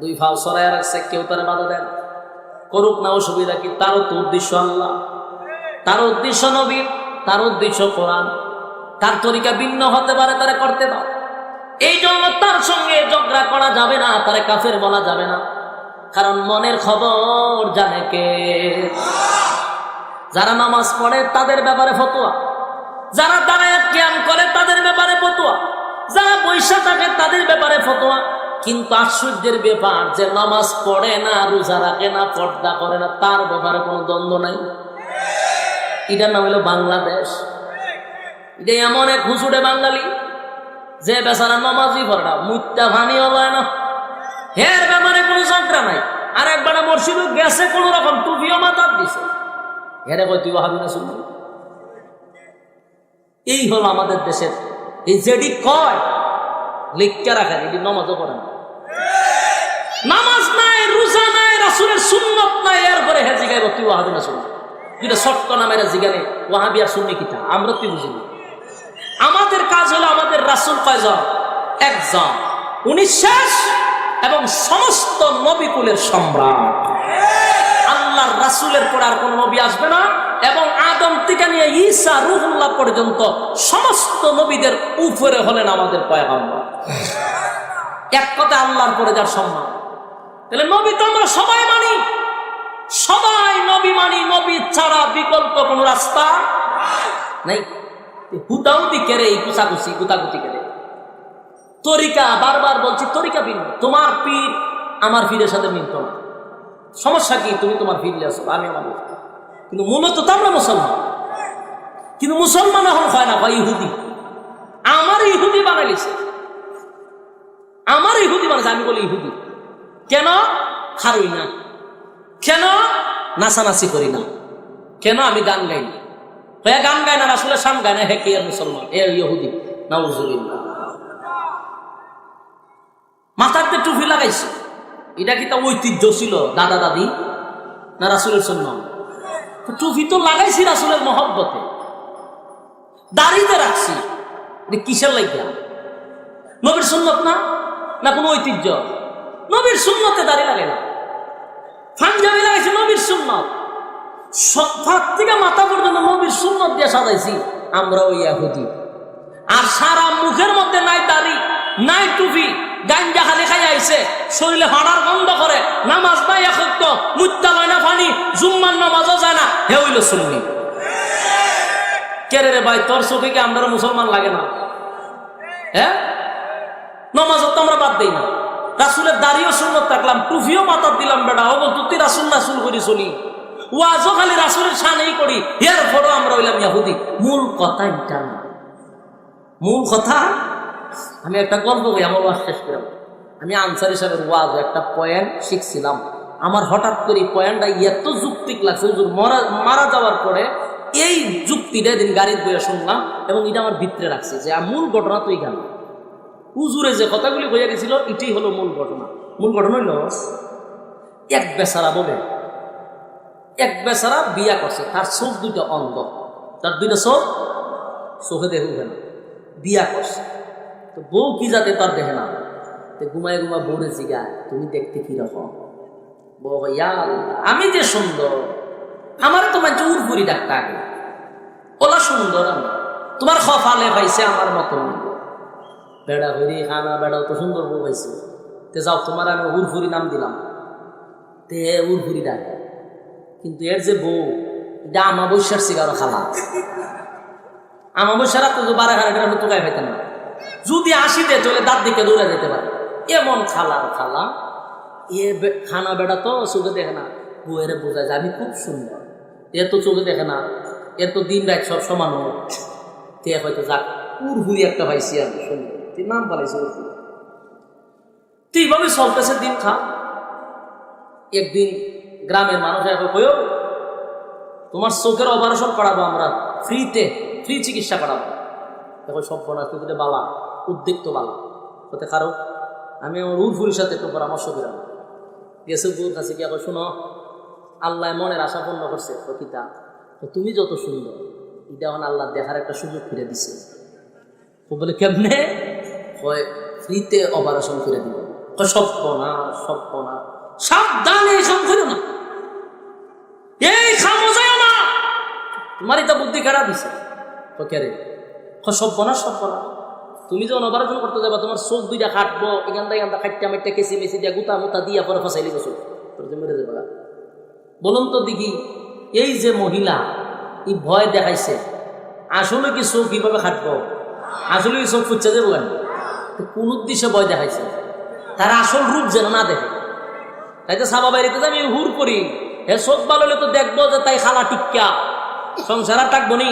2 পা সরাইয়া রাখছে, কেউ তার বাধা দেন, করুক না, অসুবিধা কি? তারও তো উদ্দেশ্য আল্লাহ, তার উদ্দেশ্য নবী, তার উদ্দেশ্য কোরআন। তার তরিকা ভিন্ন হতে পারে, তারা করতে দাও। এই জন্য তার সঙ্গে ঝগড়া করা যাবে না, তারে কাফের বলা যাবে না। কারণ মনের খবর জানে কে? যারা নামাজ পড়ে তাদের ব্যাপারে ফতোয়া, যারা দাঁড়ায় কিয়াম করে তাদের ব্যাপারে ফতোয়া, যারা বৈশা থাকে তাদের ব্যাপারে ফতোয়া। কিন্তু আশ্চর্যের ব্যাপার, যে নামাজ পড়ে না, রোজা রাখে না, পর্দা করে না, তার ব্যাপারে কোনো দ্বন্দ্ব নাই। এটার নাম হলো বাংলাদেশ। এটা এমন এক হুজুরে বাঙালি যে বেচারা নামাজই পড়ে না, মুত্যা ভানিও লয় না, এর ব্যাপারে কোনো ঝগড়া নাই। আর একবার মসজিদে গেছে কোন রকম টুপিও মাথার দিছে, হেরে কই তুই ভাবি না শুনবি। এই হলো আমাদের দেশের এই যেডি কয় লিখকে রাখেন, এটি নামাজও পড়ে না, নামাজ নাই, রোজা নাই, রাসূলের সুন্নাত নাই, এরপরে হে জিগাইব তুই ওয়াহাবি না শুনবি। দুইটা শর্ত নামের জিগানে ওয়াহাবি আর সুন্নি কিতা আমরা তুই বুঝিনি। আমাদের কাজ হলো আমাদের রাসূল কয়জন? একজন, উনি শেষ এবং সমস্ত নবীকুলের সম্রাট। আল্লাহর রাসূলের পর আর কোন নবী আসবে না, এবং আদম থেকে নিয়ে ঈসা রূহুল্লাহ পর্যন্ত সমস্ত নবীদের উপরে হলেন আমাদের পয়গম্বর। এক কথা আল্লাহর পরে যার সম্মান। তাহলে নবী তো আমরা সবাই মানি, সবাই নবী মানি, নবী ছাড়া বিকল্প কোন রাস্তা নাই। হুতাহুতি কেড়ে, এই কুচাকুচি গুতাগুতি কেড়ে তরিকা, বারবার বলছি তরিকা ভিন্ন। তোমার পীর আমার পীরের সাথে মিলত না, সমস্যা কি? তুমি তোমার পীর আসো, আমি আমার। কিন্তু মূলত তো আমরা মুসলমান, কিন্তু মুসলমান এখন হয় না, হয় ইহুদি। আমার ইহুদি বানাইছে, আমার ইহুদি বানাইছে, আমি বলি ইহুদি। কেন? হারুই না, কেন নাচানাচি করি না, কেন আমি গান গাই না, হ্যাঁ গান গায় না, রাসূলের শান গায় না, হে কি আর মুসলমান? এ ইহুদি। নাউজুবিল্লাহ। মাথাতে টুপি লাগাইছে, এটা কি তা ঐতিহ্য ছিল দাদা দাদি না রাসূলের সুন্নাত? টুপি তো লাগাইছি রাসূলের মহব্বতে, দাড়িতে রাখছি, এটা কিসের লাগিয়া? নবীর সুন্নাত না, না কোনো ঐতিহ্য? নবীর সুন্নতে দাড়ি লাগে না। পাঞ্জাবি লাগাইছি, নবীর সুন্নাত, হাত থেকে মাথা পর্যন্ত নবীর সুন্নাত দিয়ে সাজাইছি আমরা, ওই ইহুদি। আর সারা মুখের মধ্যে নাই দাড়ি, নাই টুপি, গাঞ্জা খালি খাই আইছে, শরীরে হাড়ার গন্ধ করে, নামাজ নাই একত্র, মুত্তা লয় না পানি, জুম্মার নামাজও যায় না, হে হইল সুন্নি। কেরে রে ভাই, তোর চোখে কি আমরা মুসলমান লাগে না? হ্যাঁ, নামাজ তো আমরা বাদ দিই না, রাসূলের দাড়িও সুন্নত থাকলাম, টুপিও মাথার দিলাম, বেটা ও তুই রাসূল রাসূল করি চলি, ওয়াজও খালি রাসূলের শানেই করি, এর পরও আমরা হইলাম ইহুদি। মূল কথা এটা না, মূল কথা। আমি একটা গল্প করি, আমার ওয়াজ শেষ করলাম। আমি আনসারী সাহেবের ওয়াজ একটা পয়েন্ট শিখছিলাম, আমার হঠাৎ করে পয়েন্টটা এত যুক্তিক লাগছে, হুজুর মারা যাওয়ার পরে এই যুক্তিটা দিন গাড়ির বইয়া শুনলাম, এবং এটা আমার ভিতরে রাখছে যে মূল ঘটনা তুই গান। হুজুরে যে কথাগুলি হয়ে গেছিল এটাই হলো মূল ঘটনা। মূল ঘটনা হইল, এক বেচারা বলে, এক বেচারা বিয়া করছে, তার চোখ দুইটা অন্ধ, তার দুইটা চোখে দেখে না, বিয়া করছে। তো বউ কি যাতে তার দেখে না, তো ঘুমায় ঘুমা বউরে জিগায় তুমি দেখতে কিরকম? বউ ইয়া আমি যে সুন্দর, আমার তো মানে উড়পুরি ডাক্তার আগে ওলা সুন্দর, আমি তোমার খফালে পাইছে আমার মতো বেড়া হইরি খানা, বেড়াও তো সুন্দর বউ পাইছে, তে যাও তোমার আমি উড়পুরি নাম দিলাম, তে উড়পুরি ডাকে। কিন্তু এর যে বউ, এটা আমাবস্যার সিগারও খালা, আমাবস্যা রাত তো 12-11টার আমি তোকায় পাইতাম না, যদি আসিতে চলে দাঁত দিকে দৌড়ে যেতে পারে, এমন খালার খালা। এ খানা বেড়া তো চোখে দেখে না, বউয়ের বোঝায় যে আমি খুব সুন্দর, এ তো চোখে দেখে না, এর তো দিন রাত সব সমান হোক, তে হয়তো যাক উড়হুড়ি একটা পাইছি আমি সুন্দর, তুই নাম পালাইছে উড়হুড়ি। তুই এইভাবে চলতেছে দিন খা। একদিন গ্রামের মানুষ কইও তোমার চোখের অপারেশন করাবো আমরা ফ্রিতে, ফ্রি চিকিৎসা করাবো। দেখো সব বোনা তুই বালা উদ্যোগ তো বালা হতে কারো, আমি আমার উড়ফুরির সাথে একটু পরামর্শ দিলাম, গেছে বউর কাছে কি এখন শুনো, আল্লাহ মনের আশা পূর্ণ করছে প্রকৃতা, তো তুমি যত সুন্দর, এটা এখন আল্লাহ দেখার একটা সুযোগ ফিরে দিছে। ও বলে কেমনে? হয় ফ্রিতে অপারেশন করে দিব। সপ্পনা সপ্পনা সাবধানে সব করো না, এই খামো যায় না, তোমার এটা বুদ্ধি খারাপ দিছে। তো কে রে? সপ্পনা সপ্পনা, তুমি যখন অপারেশন করতে যাবা তোমার চোখ দুইটা কাটবো, এখানটা এখানটা খাইটা মাইটা কেসি মেসি দিয়া গুতা মুতা দিয়া পরে ফসাইলি গেছো, তোর যে মেরে যাবে। বলুন তো দেখি, এই যে মহিলা এই ভয় দেখাইছে, আসলে কি চোখ কিভাবে খাটবো? আসলে কি চোখ ফুচ্ছে যাবো কেন? কোন উদ্দেশ্যে ভয় দেখাইছে? তার আসল রূপ যেন না দেখে। তাই তো সাবা বাড়িতে আমি হুর করি, হে চোখ ভালো হলে তো দেখবো যে তাই খালা টিক্কা সংসার আর থাকবো নি।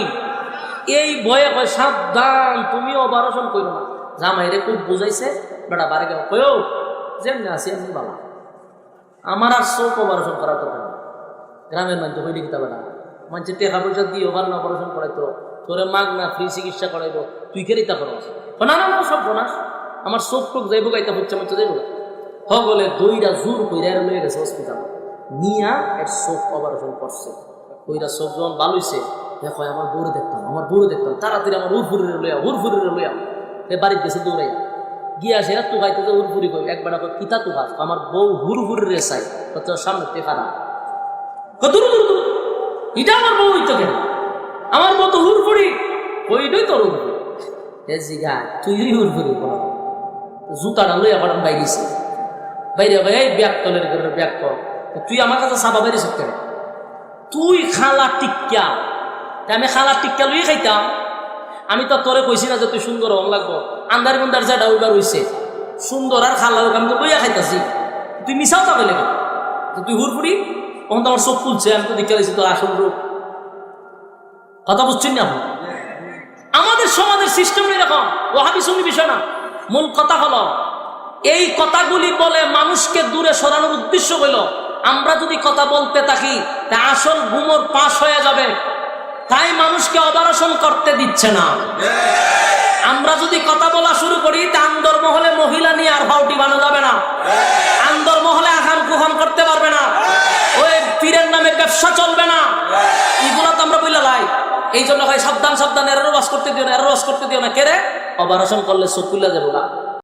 এই ভয়ে কয় সাবধান, তুমি অপারেশন করো না। জামাইরে খুব বুঝাইছে, বেটা বাড়ি গেল কয়ও যেমনি আছে এমনি বালা, আমার আর চোখ অপারেশন করার দরকার নেই। গ্রামের মানুষ হইলে কিতা বেটা, মানুষের টাকা পয়সা দিয়ে ওভার না অপারেশন করাইতো, তোরে মাগ না ফ্রি চিকিৎসা করাইবো, তুই কেরিতা করস? না না না, সব বোনাস, আমার চোখ টোক যাইব গাইতে হচ্ছে মাচ্ছে যাইব। বলে দইটা জোর কইরা লয়ে গেছে হসপিটাল নিয়া, এর চোখ অপারেশন করছে। ওইটা চোখ যখন ভালো হয়েছে, দেখো আমার বউরে দেখতাম, আমার বউরে দেখতাম, তাড়াতাড়ি আমার হুরফুরিরে লইয়া বাড়ির দেশে দৌড়াই গিয়া সে তু খাইতে যে হুরফুরি কই একবার কিতা তু খাস, আমার বউ হুরফুরিরে চাই, তোর সামনে খারাপ এটা আমার বউ হইতো কেন? আমার বউ তো হুরফুরি, ওইটাই তোর হুরফুরি। জিগা তুই হুরফুরি কর, জুতাটা লইয়া পাঠান বাইরেছে, বাইরে এই ব্যাগ তলের করে ব্যাগ কর, তুই আমার কাছে সাবা বাইরেছ কেন? তুই খালা টিক্কা, আমি খালা টিক্কা লইয়ে খাইতাম। আমি তো তোরে কইছি না যে তুই সুন্দর হন লাগবো, আন্দার বন্দার যেটা ওইবার হইছে সুন্দর আর খালা হোক, আমি তো লইয়া খাইতাছি। তুই মিশাও তা পেলে তুই হুরফুরি, তখন তো আমার চোখ খুলছে, আমি তো দেখে দিয়েছি তোর আসল রূপ। কথা বুঝছেন না? আমাদের সমাজের সিস্টেম এরকম, ওয়াহাবি সুন্নি বিষয় না। মূল কথা হলো, এই কথাগুলি বলে মানুষকে দূরে সরানোর উদ্দেশ্য হইল, আমরা যদি কথা বলতে থাকি তা আসল গুমর পাশ হয়ে যাবে, তাই মানুষকে অপারেশন করতে দিচ্ছে না। আমরা যদি কথা বলা শুরু করি তা আন্দর মহলে মহিলা নিয়ে আর ভাউটি বানানো যাবে না, আন্দর মহলে আখান কুখান করতে পারবে না, ওই পীরের নামে ব্যবসা চলবে না। এগুলো তো আমরা বললে লাই, এই জন্য ভাই সাবধান সাবধান, এর ওয়াজ করতে দিও না, এর ওয়াজ করতে দিও না। কেরে অপারেশন করলে চোখ খুলে যাবো না।